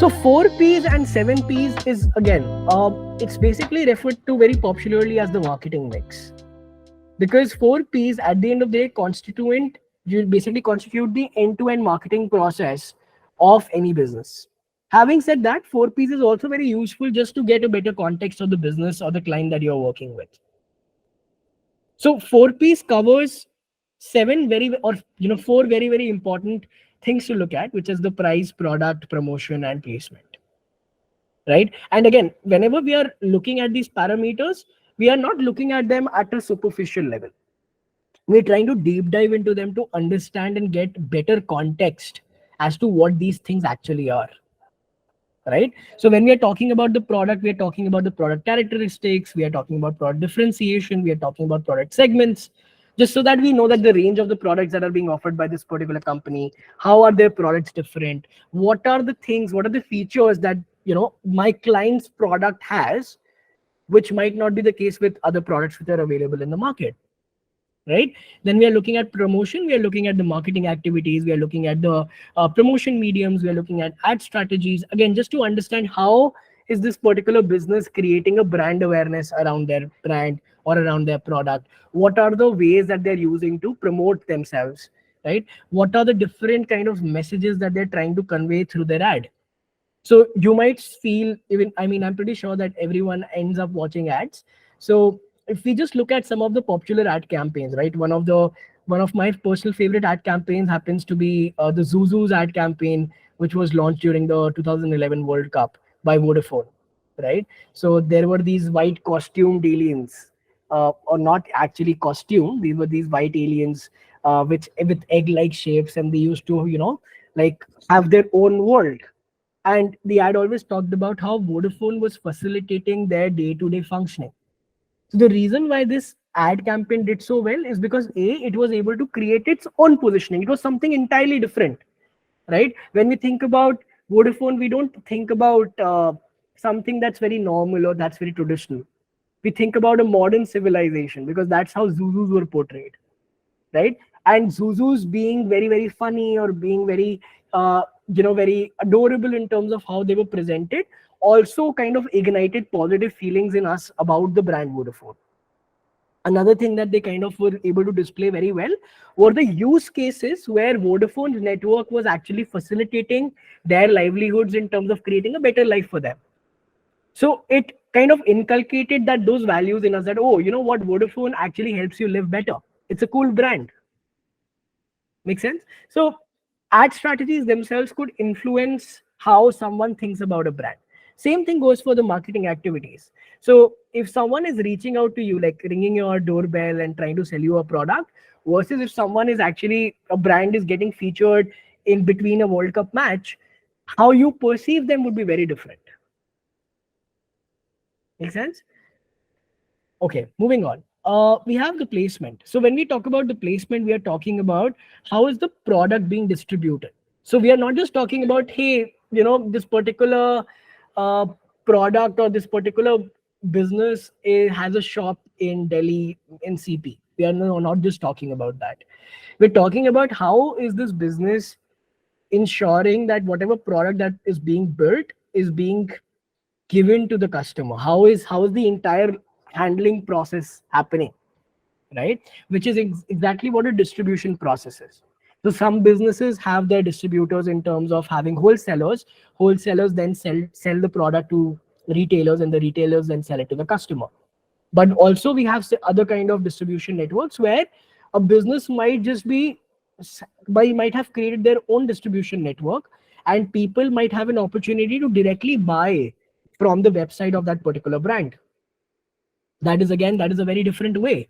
So 4 P's and 7 P's is again, it's basically referred to very popularly as the marketing mix, because 4 P's at the end of the day constituent, you basically constitute the end-to-end marketing process of any business. Having said that, 4 P's is also very useful just to get a better context of the business or the client that you're working with. So 4 P's covers seven very or four very important things to look at, which is the price, product, promotion, and placement. Right. And again, whenever we are looking at these parameters, we are not looking at them at a superficial level. We're trying to deep dive into them to understand and get better context as to what these things actually are. Right. So when we are talking about the product, we are talking about the product characteristics, we are talking about product differentiation, we are talking about product segments, just so that we know that the range of the products that are being offered by this particular company, how are their products different, what are the things, what are the features that my client's product has, which might not be the case with other products which are available in the market. Right. Then we are looking at promotion, we are looking at the marketing activities, we are looking at the promotion mediums, we are looking at ad strategies, again just to understand how is this particular business creating a brand awareness around their brand or around their product, what are the ways that they're using to promote themselves, right, what are the different kind of messages that they're trying to convey through their ad. So you might feel, even, I mean, I'm pretty sure that everyone ends up watching ads. So if we just look at some of the popular ad campaigns, right? One of my personal favorite ad campaigns happens to be the Zuzu's ad campaign, which was launched during the 2011 World Cup by Vodafone, right? So there were these white costumed aliens, or not actually costume. These were these white aliens, which with egg-like shapes, and they used to, like have their own world. And the ad always talked about how Vodafone was facilitating their day-to-day functioning. So the reason why this ad campaign did so well is because it was able to create its own positioning. It was something entirely different, right? When we think about Vodafone, we don't think about something that's very normal or that's very traditional. We think about a modern civilization because that's how Zuzus were portrayed, right? And Zuzus being very funny or being very adorable in terms of how they were presented also kind of ignited positive feelings in us about the brand Vodafone. Another thing that they kind of were able to display very well were the use cases where Vodafone's network was actually facilitating their livelihoods in terms of creating a better life for them. So it kind of inculcated that those values in us, that, oh, you know what, Vodafone actually helps you live better. It's a cool brand. Make sense? So ad strategies themselves could influence how someone thinks about a brand. Same thing goes for the marketing activities. So if someone is reaching out to you, like ringing your doorbell and trying to sell you a product, versus if someone is actually, a brand is getting featured in between a World Cup match, how you perceive them would be very different. Make sense? Okay, moving on. We have the placement. So when we talk about the placement, we are talking about how is the product being distributed. So we are not just talking about, hey, this particular uh, product or this particular business has a shop in Delhi in CP. We are not just talking about that. We're talking about how is this business ensuring that whatever product that is being built is being given to the customer. How is the entire handling process happening, right? Which is exactly what a distribution process is. So some businesses have their distributors in terms of having wholesalers. Wholesalers then sell the product to retailers, and the retailers then sell it to the customer. But also we have other kind of distribution networks where a business might just be might have created their own distribution network, and people might have an opportunity to directly buy from the website of that particular brand. That is a very different way.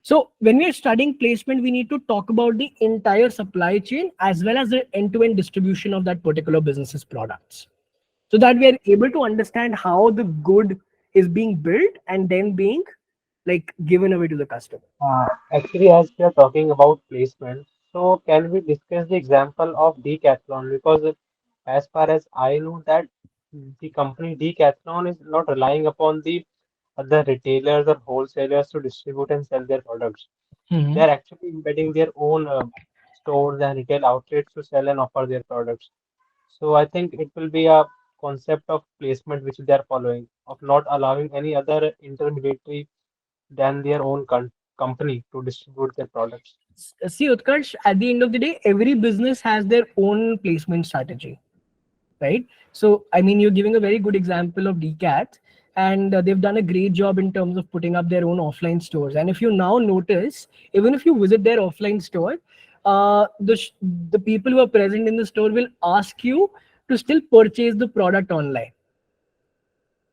So when we are studying placement, we need to talk about the entire supply chain as well as the end-to-end distribution of that particular business's products, so that we are able to understand how the good is being built and then being like given away to the customer. Actually, as we are talking about placement, so can we discuss the example of Decathlon? Because as far as I know that the company Decathlon is not relying upon the other retailers or wholesalers to distribute and sell their products. They Mhm. are actually embedding their own stores and retail outlets to sell and offer their products. So I think it will be a concept of placement which they are following, of not allowing any other intermediary than their own company to distribute their products. See, Utkarsh, at the end of the day, every business has their own placement strategy, right? So, I mean, you're giving a very good example of DCAT, and they've done a great job in terms of putting up their own offline stores. And if you now notice, even if you visit their offline store, the people who are present in the store will ask you to still purchase the product online.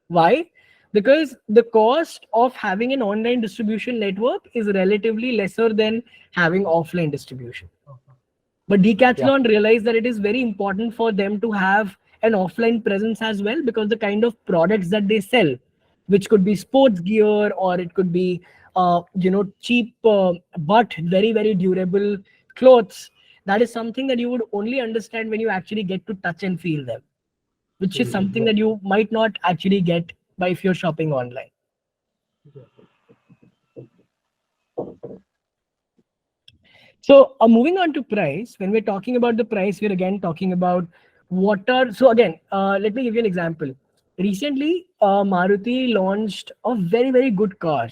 Why? Because the cost of having an online distribution network is relatively lesser than having offline distribution. But Yeah, Decathlon realized that it is very important for them to have an offline presence as well, because the kind of products that they sell, which could be sports gear or it could be, cheap but very very durable clothes. That is something that you would only understand when you actually get to touch and feel them, which is something that exactly. you might not actually get by if you're shopping online. So, moving on to price, when we're talking about the price, we're again talking about what are. So, again, let me give you an example. Recently, Maruti launched a very, very good car.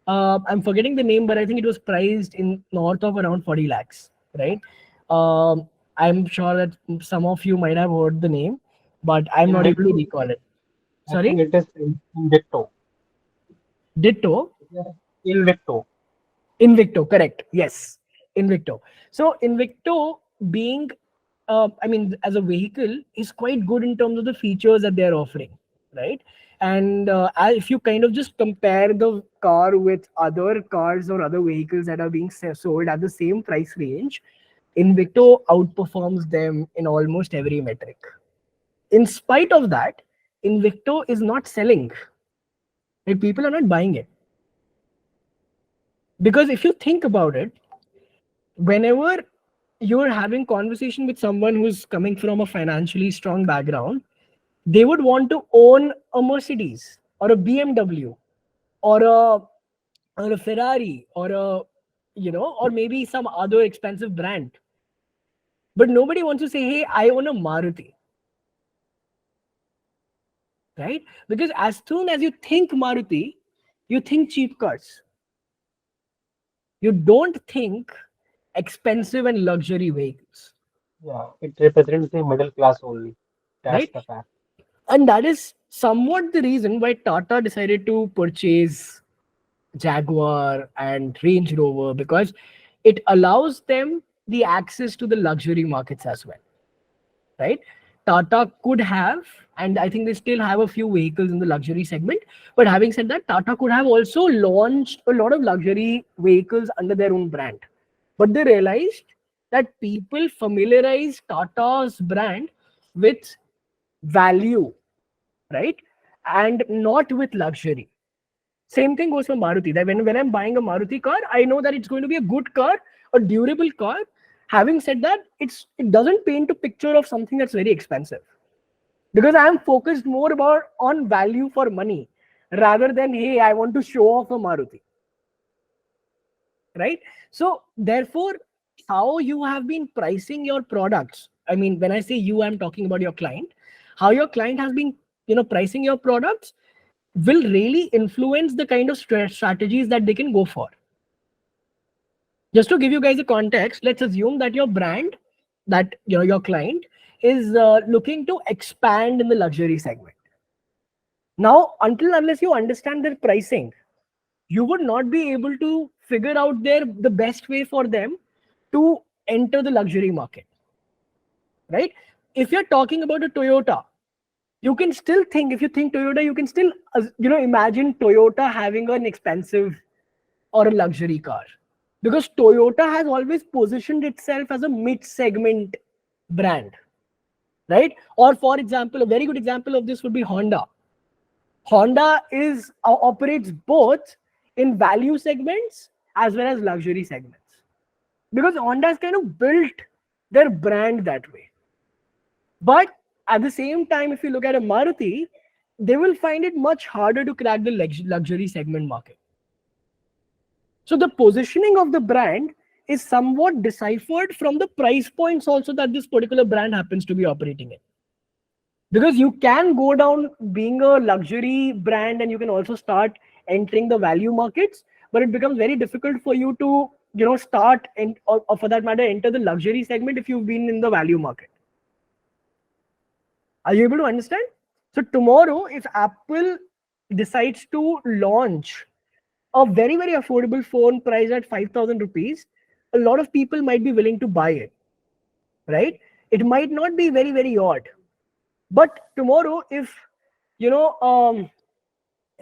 I'm forgetting the name, but I think it was priced in north of around 40 lakhs, right? I'm sure that some of you might have heard the name, but I'm not able to Invicto, recall it. I think Sorry? it is Invicto. Ditto. Yeah. Invicto. Invicto, correct. Yes, Invicto. So Invicto being, I mean, as a vehicle is quite good in terms of the features that they're offering, right? And if you kind of just compare the car with other cars or other vehicles that are being sold at the same price range, Invicto outperforms them in almost every metric. In spite of that, Invicto is not selling. Like, people are not buying it. Because if you think about it, whenever you're having conversation with someone who's coming from a financially strong background, they would want to own a Mercedes or a BMW or a Ferrari or or maybe some other expensive brand. But nobody wants to say, hey, I own a Maruti, right? Because as soon as you think Maruti, you think cheap cars. You don't think expensive and luxury vehicles, Yeah, it represents the middle class only. That's right? the fact. And that is somewhat the reason why Tata decided to purchase Jaguar and Range Rover, because it allows them the access to the luxury markets as well, right? Tata could have, and I think they still have a few vehicles in the luxury segment. But having said that, Tata could have also launched a lot of luxury vehicles under their own brand. But they realized that people familiarize Tata's brand with value, right? And not with luxury. Same thing goes for Maruti. That when I'm buying a Maruti car, I know that it's going to be a good car, a durable car. Having said that, it doesn't paint a picture of something that's very expensive. Because I am focused more about on value for money rather than, hey, I want to show off a Maruti. Right? So therefore, how you have been pricing your products. I mean, when I say you, I'm talking about your client. How your client has been, pricing your products will really influence the kind of strategies that they can go for. Just to give you guys a context, let's assume that your brand, that your client is looking to expand in the luxury segment. Now, until unless you understand their pricing, you would not be able to figure out the best way for them to enter the luxury market, right? If you're talking about a Toyota, you can still think, if you think Toyota, you can still imagine Toyota having an expensive or a luxury car, because Toyota has always positioned itself as a mid segment brand, right? Or for example, a very good example of this would be Honda. Honda is operates both in value segments as well as luxury segments, because Honda has kind of built their brand that way. But at the same time, if you look at a Maruti, they will find it much harder to crack the luxury segment market. So the positioning of the brand is somewhat deciphered from the price points also that this particular brand happens to be operating in. Because you can go down being a luxury brand and you can also start entering the value markets, but it becomes very difficult for you to start and or for that matter enter the luxury segment if you've been in the value market. Are you able to understand? So tomorrow if Apple decides to launch a very very affordable phone priced at 5000 rupees, a lot of people might be willing to buy it, right? It might not be very very odd, but tomorrow if you know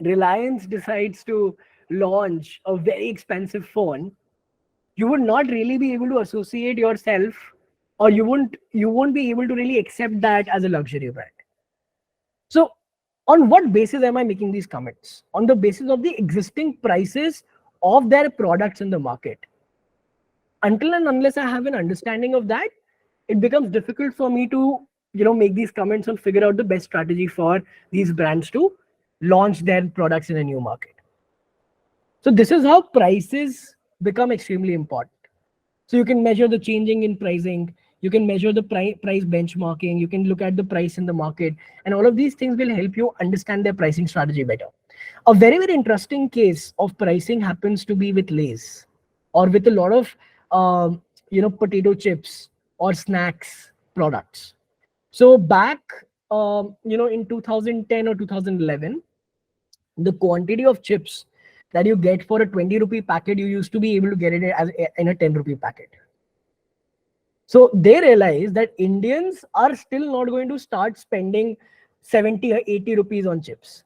Reliance decides to launch a very expensive phone, you would not really be able to associate yourself, or you won't be able to really accept that as a luxury brand. So on what basis am I making these comments? On the basis of the existing prices of their products in the market. Until and unless I have an understanding of that, it becomes difficult for me to make these comments and figure out the best strategy for these brands to launch their products in a new market. So this is how prices become extremely important. So you can measure the changing in pricing, you can measure the price benchmarking, you can look at the price in the market, and all of these things will help you understand their pricing strategy better. A very very interesting case of pricing happens to be with Lay's, or with a lot of potato chips or snacks products. So back in 2010 or 2011, the quantity of chips that you get for a 20 rupee packet, you used to be able to get it as in a 10 rupee packet. So they realize that Indians are still not going to start spending 70 or 80 rupees on chips.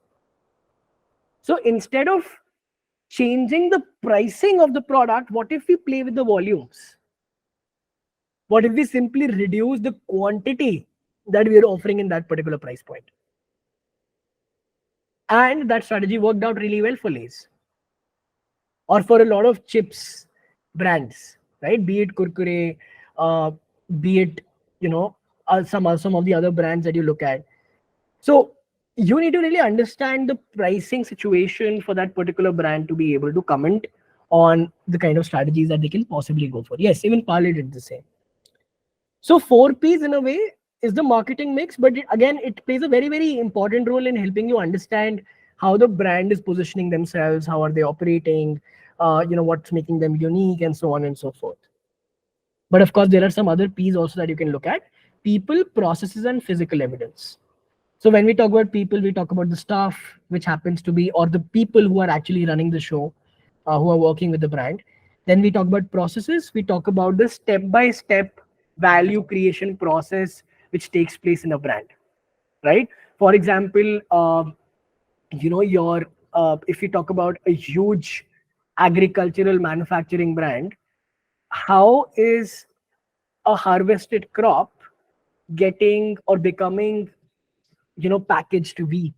So instead of changing the pricing of the product, what if we play with the volumes? What if we simply reduce the quantity that we are offering in that particular price point? And that strategy worked out really well for Lay's, or for a lot of chips brands, right? Be it Kurkure, be it some of the other brands that you look at. So you need to really understand the pricing situation for that particular brand to be able to comment on the kind of strategies that they can possibly go for. Yes, even Parley did the same. So 4Ps in a way is the marketing mix, but again, it plays a very, very important role in helping you understand how the brand is positioning themselves, how are they operating, what's making them unique, and so on and so forth. But of course, there are some other Ps also that you can look at: people, processes, and physical evidence. So when we talk about people, we talk about the staff, which happens to be, or the people who are actually running the show, who are working with the brand. Then we talk about processes. We talk about the step-by-step value creation process which takes place in a brand, right? For example, your if you talk about a huge agricultural manufacturing brand, how is a harvested crop getting or becoming packaged wheat?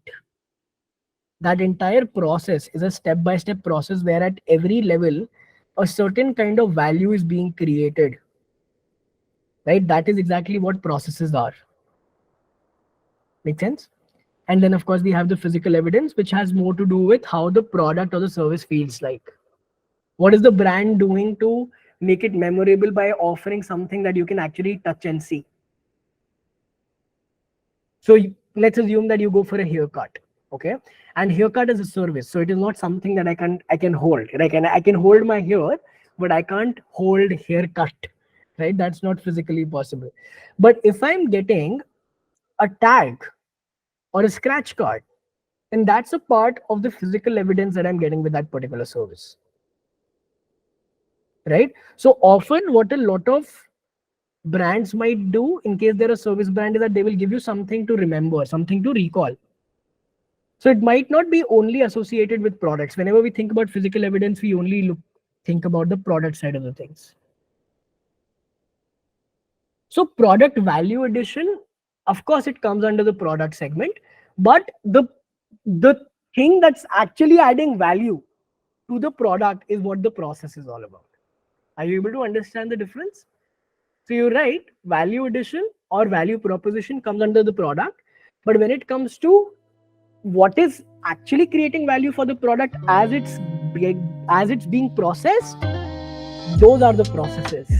That entire process is a step by step process where at every level a certain kind of value is being created, right? That is exactly what processes are. Make sense? And then of course we have the physical evidence, which has more to do with how the product or the service feels like. What is the brand doing to make it memorable by offering something that you can actually touch and see? So let's assume that you go for a haircut, okay? And haircut is a service, so it is not something that I can hold. I can hold my hair, but I can't hold haircut, right? That's not physically possible. But if I'm getting a tag or a scratch card, then that's a part of the physical evidence that I'm getting with that particular service, right? So often, what a lot of brands might do in case they're a service brand is that they will give you something to remember, something to recall. So it might not be only associated with products. Whenever we think about physical evidence, we only think about the product side of the things. So product value addition, of course, it comes under the product segment, but the thing that's actually adding value to the product is what the process is all about. Are you able to understand the difference? So you're right, value addition or value proposition comes under the product, but when it comes to what is actually creating value for the product as it's being processed, those are the processes.